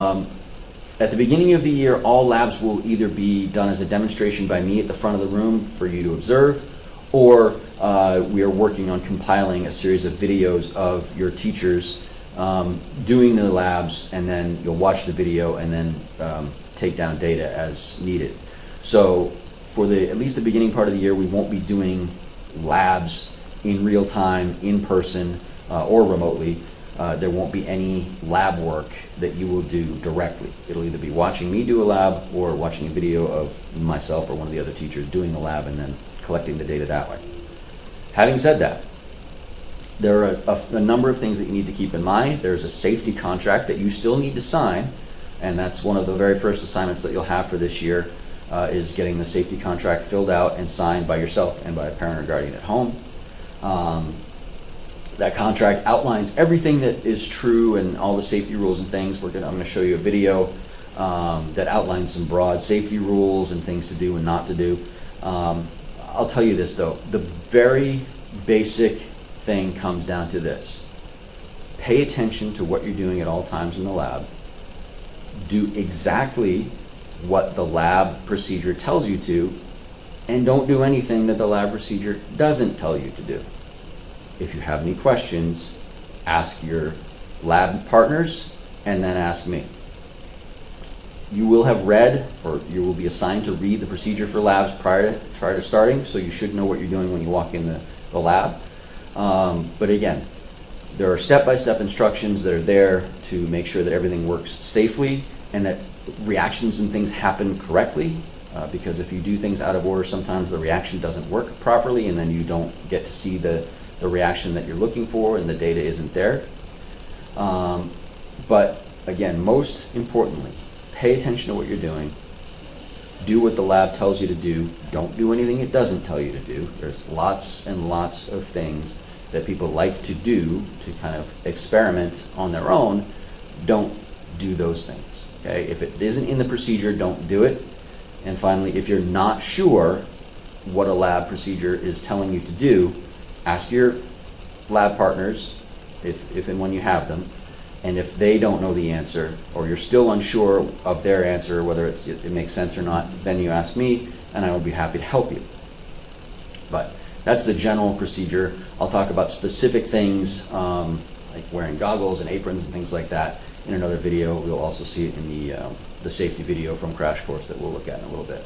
At the beginning of the year, all labs will either be done as a demonstration by me at the front of the room for you to observe, or we are working on compiling a series of videos of your teachers doing the labs, and then you'll watch the video and then take down data as needed. So for at least the beginning part of the year, we won't be doing labs in real time, in person, or remotely. There won't be any lab work that you will do directly. It'll either be watching me do a lab or watching a video of myself or one of the other teachers doing the lab and then collecting the data that way. Having said that, there are a number of things that you need to keep in mind. There's a safety contract that you still need to sign, and that's one of the very first assignments that you'll have for this year, is getting the safety contract filled out and signed by yourself and by a parent or guardian at home. That contract outlines everything that is true and all the safety rules and things. I'm going to show you a video that outlines some broad safety rules and things to do and not to do. I'll tell you this though, the very basic thing comes down to this. Pay attention to what you're doing at all times in the lab. Do exactly what the lab procedure tells you to, and don't do anything that the lab procedure doesn't tell you to do. If you have any questions, ask your lab partners and then ask me. You will have read, or you will be assigned to read the procedure for labs prior to starting, so you should know what you're doing when you walk in the lab. But again, there are step-by-step instructions that are there to make sure that everything works safely and that reactions and things happen correctly, because if you do things out of order, sometimes the reaction doesn't work properly and then you don't get to see the reaction that you're looking for and the data isn't there. But again, most importantly, pay attention to what you're doing. Do what the lab tells you to do. Don't do anything it doesn't tell you to do. There's lots and lots of things that people like to do to kind of experiment on their own. Don't do those things. Okay? If it isn't in the procedure, don't do it. And finally, if you're not sure what a lab procedure is telling you to do, ask your lab partners, if and when you have them, and if they don't know the answer, or you're still unsure of their answer, whether it makes sense or not, then you ask me, and I will be happy to help you. But that's the general procedure. I'll talk about specific things, like wearing goggles and aprons and things like that in another video. We'll also see it in the safety video from Crash Course that we'll look at in a little bit.